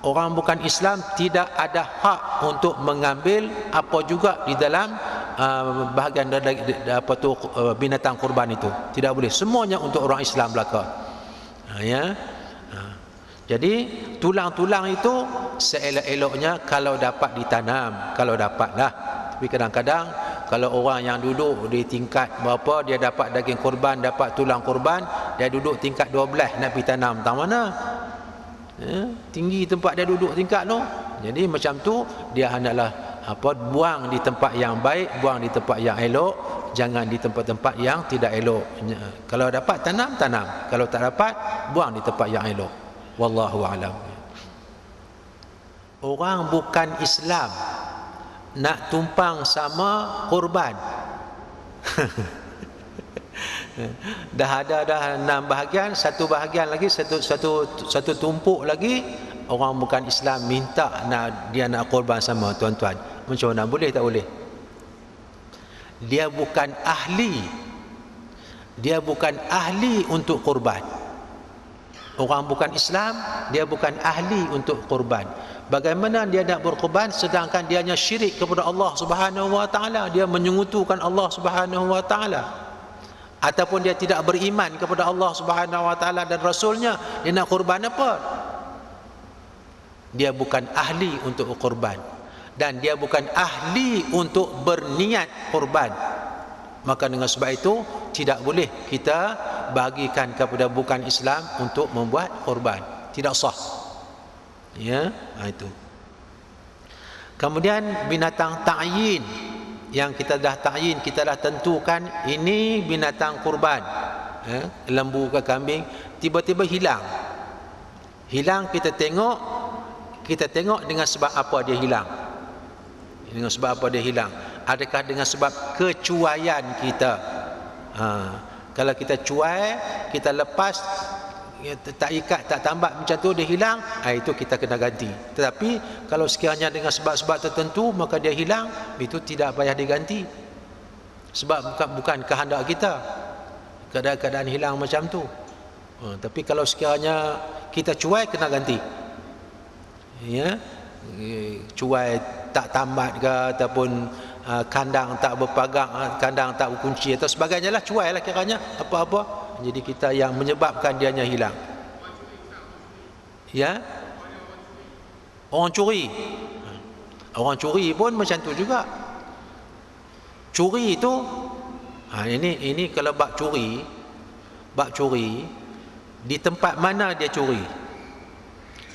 Orang bukan Islam tidak ada hak untuk mengambil apa juga di dalam bahagian apa tu binatang kurban itu. Tidak boleh. Semuanya untuk orang Islam belaka. Ya. Jadi tulang-tulang itu seelok-eloknya kalau dapat ditanam, kalau dapatlah. Tapi kadang-kadang kalau orang yang duduk di tingkat berapa, dia dapat daging kurban, dapat tulang kurban, dia duduk tingkat 12 nak pergi tanam, tak mana? Ya, tinggi tempat dia duduk tingkat tu. Jadi macam tu dia hendaklah buang di tempat yang baik, buang di tempat yang elok, jangan di tempat-tempat yang tidak elok. Kalau dapat tanam, kalau tak dapat buang di tempat yang elok. Wallahu a'lam. Orang bukan Islam nak tumpang sama kurban. Dah ada 6 bahagian, satu bahagian lagi, satu tumpuk lagi orang bukan Islam minta dia nak kurban sama tuan-tuan. Macam mana, boleh tak boleh? Dia bukan ahli untuk kurban. Orang bukan Islam, dia bukan ahli untuk kurban. Bagaimana dia nak berkurban sedangkan dia hanya syirik kepada Allah Subhanahu wa taala, dia menyekutukan Allah Subhanahu wa taala, ataupun dia tidak beriman kepada Allah Subhanahu wa taala dan rasulnya, dia nak kurban apa? Dia bukan ahli untuk kurban, dan dia bukan ahli untuk berniat kurban. Maka dengan sebab itu tidak boleh kita bagikan kepada bukan Islam untuk membuat korban. Tidak sah. Ya, itu. Kemudian binatang ta'yin yang kita dah ta'yin, kita dah tentukan ini binatang kurban, lembu ke kambing, tiba-tiba hilang. Hilang, kita tengok dengan sebab apa dia hilang. Dengan sebab apa dia hilang? Adakah dengan sebab kecuaian kita? Kalau kita cuai, kita lepas, tak ikat, tak tambat macam tu, dia hilang, itu kita kena ganti. Tetapi kalau sekiranya dengan sebab-sebab tertentu maka dia hilang, itu tidak payah diganti, sebab bukan kehendak kita keadaan hilang macam tu. Tapi kalau sekiranya kita cuai, kena ganti. Ya, cuai tak tambat ke, ataupun kandang tak berpagang, kandang tak berkunci atau sebagainya lah, cuai lah kiranya apa-apa. Jadi kita yang menyebabkan dianya hilang. Ya, orang curi pun macam tu juga. Curi itu, ini kalau bab curi di tempat mana dia curi.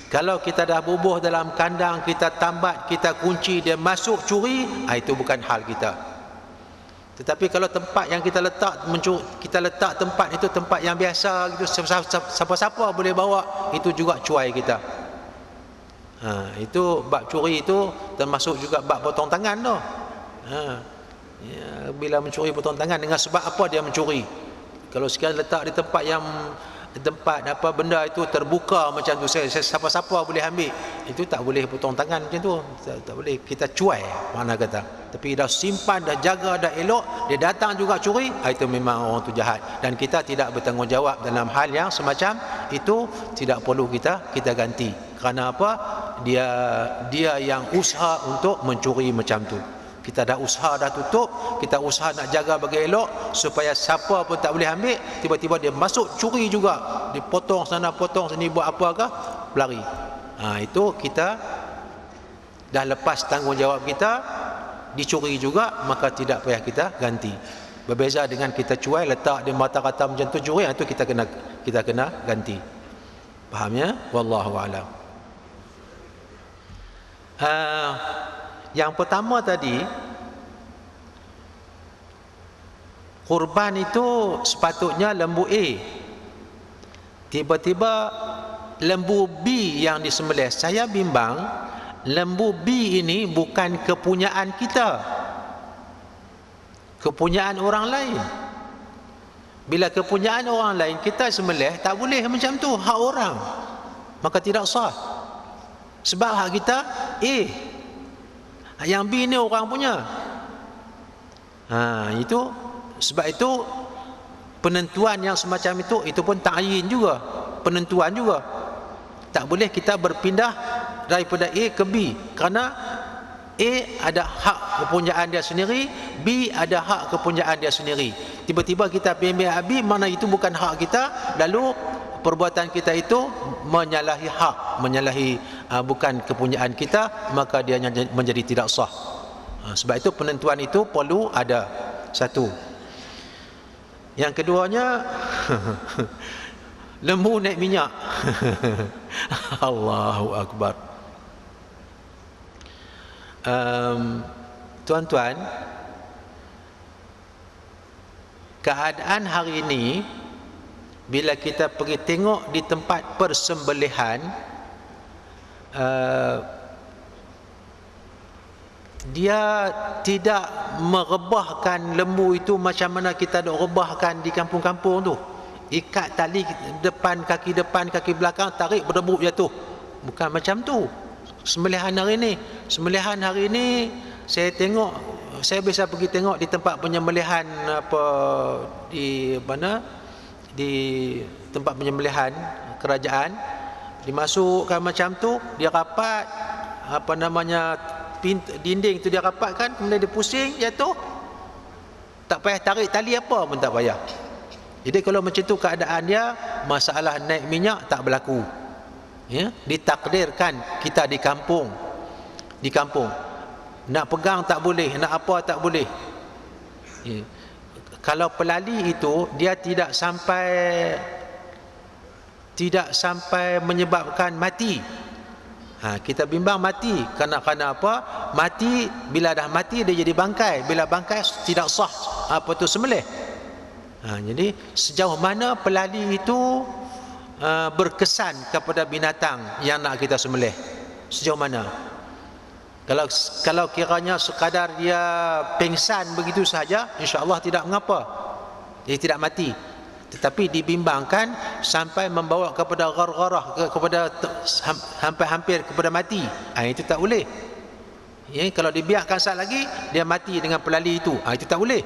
Kalau kita dah bubuh dalam kandang, kita tambat, kita kunci, dia masuk curi, itu bukan hal kita. Tetapi kalau tempat yang kita letak tempat itu tempat yang biasa gitu, siapa-siapa boleh bawa, itu juga cuai kita. Itu bab curi itu termasuk juga bab potong tangan tu. Ya, bila mencuri potong tangan, dengan sebab apa dia mencuri? Kalau sekian letak di tempat yang benda itu terbuka macam tu, siapa-siapa boleh ambil, itu tak boleh potong tangan macam tu, tak boleh. Kita cuai mana kata. Tapi dah simpan, dah jaga, dah elok, dia datang juga curi, itu memang orang tu jahat, dan kita tidak bertanggungjawab dalam hal yang semacam itu. Tidak perlu kita ganti. Kerana apa? Dia yang usaha untuk mencuri macam tu. Kita dah usaha, dah tutup, kita usaha nak jaga bagi elok supaya siapa pun tak boleh ambil, tiba-tiba dia masuk curi juga, dipotong sana potong sini, buat apakah, berlari. Itu kita dah lepas tanggungjawab kita, dicuri juga, maka tidak payah kita ganti. Berbeza dengan kita cuai, letak di mata kata macam tu curi, itu kita kena ganti. Faham ya? Wallahu a'lam. Yang pertama tadi, kurban itu sepatutnya lembu A, tiba-tiba lembu B yang disembelih. Saya bimbang, lembu B ini bukan kepunyaan kita, kepunyaan orang lain. Bila kepunyaan orang lain kita sembelih, tak boleh macam tu, hak orang, maka tidak sah. Sebab hak kita A, yang B ni orang punya. Itu sebab itu penentuan yang semacam itu pun ta'yin juga, penentuan juga. Tak boleh kita berpindah daripada A ke B, kerana A ada hak kepunyaan dia sendiri, B ada hak kepunyaan dia sendiri. Tiba-tiba kita ambil B, mana itu bukan hak kita, lalu perbuatan kita itu menyalahi hak, bukan kepunyaan kita, maka dia menjadi tidak sah. Sebab itu penentuan itu perlu ada. Satu. Yang keduanya, lembu naik minyak. Allahu Akbar. Tuan-tuan, keadaan hari ini, bila kita pergi tengok di tempat persembelihan, dia tidak merebahkan lembu itu macam mana kita nak rebahkan di kampung-kampung tu. Ikat tali depan, kaki belakang, tarik, berdebuk jatuh. Bukan macam tu sembelihan hari ini. Saya biasa pergi tengok di tempat penyembelihan di tempat penyembelihan kerajaan, dimasukkan macam tu, dia rapat, dinding tu dia rapatkan, kemudian dia pusing, jatuh, tak payah tarik tali apa pun tak payah. Jadi kalau macam tu keadaan dia, masalah naik minyak tak berlaku. Ya, ditakdirkan kita di kampung, nak pegang tak boleh, nak apa tak boleh. Ya. kalau pelali itu dia tidak sampai menyebabkan mati. Kita bimbang mati kerana apa? Mati, bila dah mati dia jadi bangkai. Bila bangkai tidak sah apa tu sembelih. Jadi sejauh mana pelali itu berkesan kepada binatang yang nak kita sembelih? Sejauh mana? Kalau kiranya sekadar dia pengsan begitu saja, insya-Allah tidak mengapa. Dia tidak mati. Tetapi dibimbangkan sampai membawa kepada ghargharah, kepada hampir-hampir kepada mati. Itu tak boleh. Kalau dibiarkan sat lagi dia mati dengan pelali itu, itu tak boleh.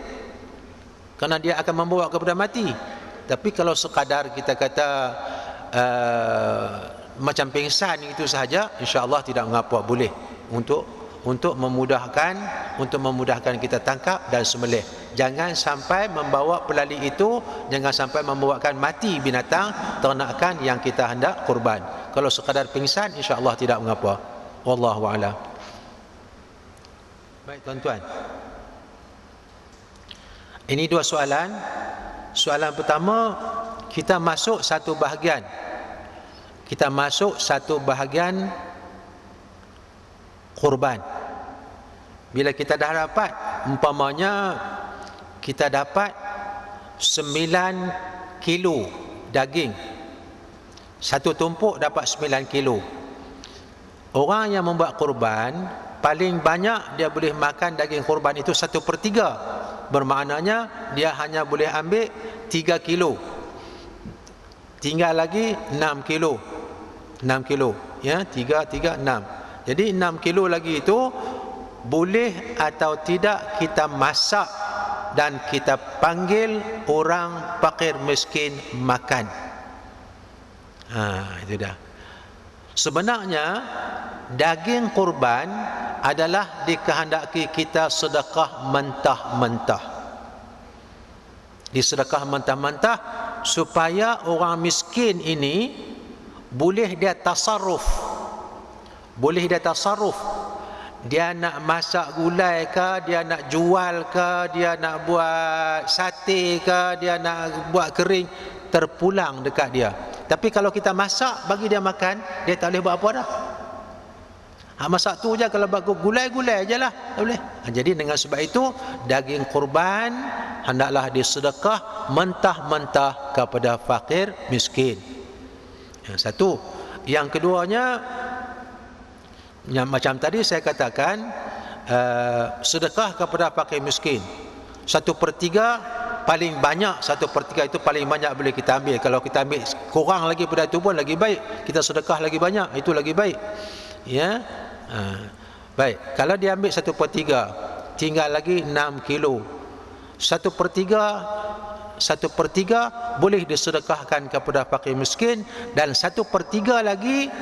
Kerana dia akan membawa kepada mati. Tapi kalau sekadar kita kata macam pengsan itu sahaja, insya-Allah tidak mengapa, boleh untuk memudahkan kita tangkap dan sembelih. Jangan sampai membawa pelali itu, jangan sampai membawakan mati binatang ternakan yang kita hendak kurban. Kalau sekadar pingsan, insya-Allah tidak mengapa. Wallahu a'lam. Baik tuan-tuan, ini dua soalan. Soalan pertama, kita masuk satu bahagian kurban. Bila kita dah dapat, umpamanya kita dapat 9 kilo daging, satu tumpuk dapat 9 kilo. Orang yang membuat kurban, paling banyak dia boleh makan daging kurban itu 1/3. Bermaknanya dia hanya boleh ambil 3 kilo. Tinggal lagi 6 kilo. 6 kilo, ya, 3, 6. Jadi 6 kilo lagi itu boleh atau tidak kita masak dan kita panggil orang fakir miskin makan. Itu dah. Sebenarnya daging kurban adalah dikehendaki kita sedekah mentah-mentah. Disedekah mentah-mentah supaya orang miskin ini boleh dia tasarruf. Dia nak masak gulai ke, dia nak jual ke, dia nak buat sate ke, dia nak buat kering, terpulang dekat dia. Tapi kalau kita masak bagi dia makan, dia tak boleh buat apa dah. Masak tu je, kalau buat gulai-gulai je lah, tak boleh. Jadi dengan sebab itu daging kurban hendaklah disedekah mentah-mentah kepada fakir miskin. Yang satu. Yang keduanya, yang macam tadi saya katakan, sedekah kepada fakir miskin 1/3, paling banyak 1/3 itu paling banyak boleh kita ambil. Kalau kita ambil kurang lagi pada itu pun lagi baik, kita sedekah lagi banyak, itu lagi baik, ya. Baik, kalau dia ambil 1/3, tinggal lagi 6 kilo. 1/3 boleh disedekahkan kepada fakir miskin, dan 1/3 lagi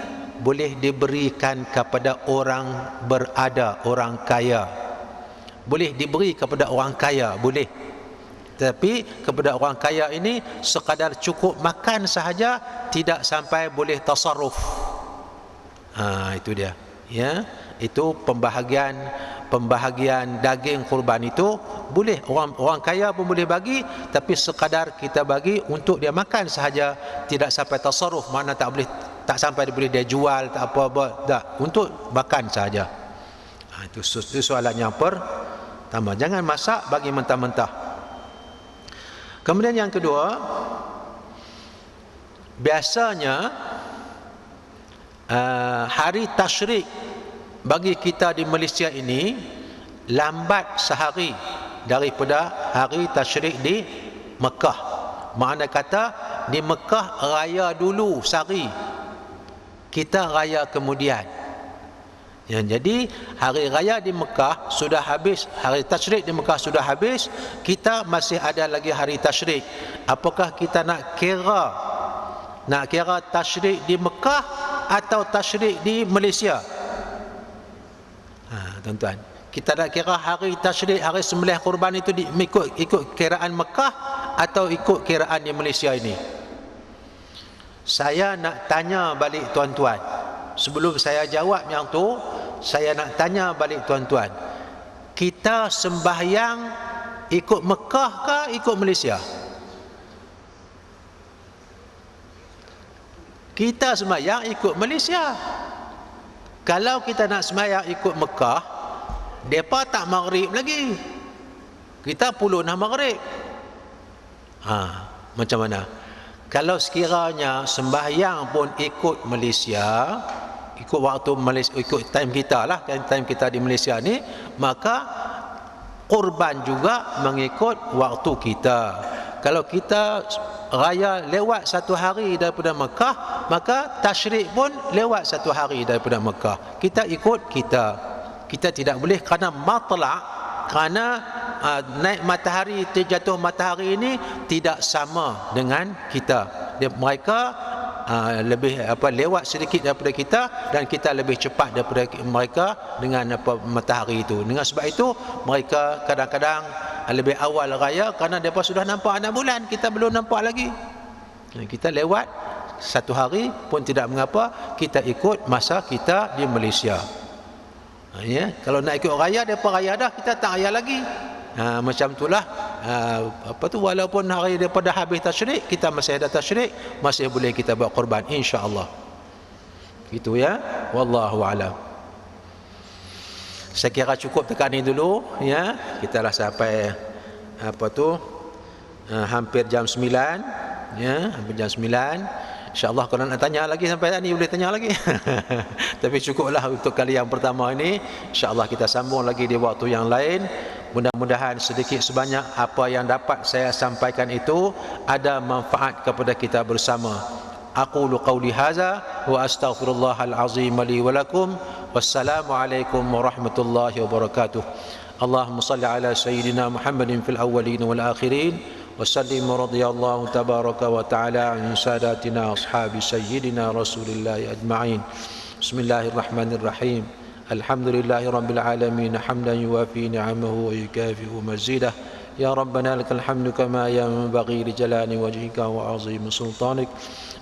boleh diberikan kepada orang berada, orang kaya. Boleh diberi kepada orang kaya, boleh. Tapi kepada orang kaya ini sekadar cukup makan sahaja, tidak sampai boleh tasarruf. Itu dia, ya. Itu pembahagian daging kurban itu boleh orang kaya pun boleh bagi, tapi sekadar kita bagi untuk dia makan sahaja, tidak sampai tasarruf. Mana tak sampai boleh dia jual, tak apa-apa, tak, untuk makan sahaja. Itu soalan yang pertama. Jangan masak, bagi mentah-mentah. Kemudian yang kedua, biasanya hari tasyrik bagi kita di Malaysia ini lambat sehari daripada hari tasyrik di Mekah. Makna kata di Mekah raya dulu sehari, kita raya kemudian. Jadi hari raya di Mekah sudah habis, hari tasyrik di Mekah sudah habis, kita masih ada lagi hari tasyrik. Apakah kita nak kira tasyrik di Mekah atau tasyrik di Malaysia? Tuan-tuan, kita nak kira hari tasyrik, hari sembelih kurban itu ikut kiraan Mekah atau ikut kiraan di Malaysia ini? Saya nak tanya balik tuan-tuan. Sebelum saya jawab yang tu, saya nak tanya balik tuan-tuan. Kita sembahyang ikut Mekah ke ikut Malaysia? Kita sembahyang ikut Malaysia. Kalau kita nak sembahyang ikut Mekah, mereka tak maghrib lagi, kita puluh dah maghrib. Macam mana? Kalau sekiranya sembahyang pun ikut Malaysia, ikut waktu Malaysia, ikut time kita lah, time kita di Malaysia ni, maka kurban juga mengikut waktu kita. Kalau kita raya lewat satu hari daripada Mekah, maka tasyrik pun lewat satu hari daripada Mekah. Kita ikut kita. Kita tidak boleh kerana matla', kerana naik matahari, terjatuh matahari ini tidak sama dengan kita. Mereka lebih lewat sedikit daripada kita, dan kita lebih cepat daripada mereka dengan matahari itu. Dengan sebab itu mereka kadang-kadang lebih awal raya kerana mereka sudah nampak anak bulan, kita belum nampak lagi. Kita lewat satu hari pun tidak mengapa, kita ikut masa kita di Malaysia. Ya, kalau nak ikut raya, mereka raya dah, kita tak raya lagi. Macam itulah walaupun hari daripada habis tasyrik, kita masih ada tasyrik, masih boleh kita buat korban, insya-Allah. Gitu ya, wallahu alam. Saya kira cukup tekan ini dulu ya. Kita dah sampai hampir jam 9 ya, hampir jam 9. InsyaAllah kalau nak tanya lagi sampai tadi boleh tanya lagi. Tapi cukuplah untuk kali yang pertama ini. InsyaAllah kita sambung lagi di waktu yang lain. Mudah-mudahan sedikit sebanyak apa yang dapat saya sampaikan itu ada manfaat kepada kita bersama. Aqulu qawli hadza wa astaghfirullahal azim li wa lakum. Wassalamualaikum warahmatullahi wabarakatuh. Allahumma salli ala sayyidina Muhammadin fil awwalin wal akhirin. وسلم رضي الله تبارك وتعالى عن ساداتنا أصحاب سيدنا رسول الله أجمعين. بسم الله الرحمن الرحيم. الحمد لله رب العالمين حمدا يوافي نعمه ويكافئ مزيده. يا ربنا لك الحمد كما ينبغي لجلال وجهك وعظيم سلطانك.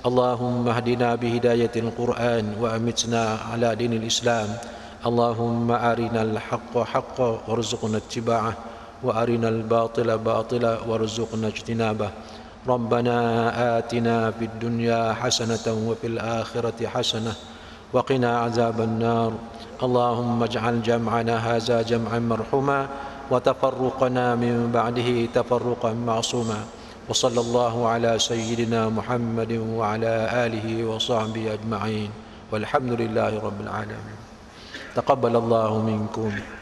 اللهم اهدنا بهداية القرآن وأمتنا على دين الإسلام. اللهم أرنا الحق حقا وارزقنا اتباعه، وأرنا الباطل باطلا وارزقنا اجتنابه. ربنا آتنا في الدنيا حسنة وفي الآخرة حسنة وقنا عذاب النار. اللهم اجعل جمعنا هذا جمعا مرحوما وتفرقنا من بعده تفرقا معصوما. وصلى الله على سيدنا محمد وعلى آله وصحبه أجمعين والحمد لله رب العالمين. تقبل الله منكم.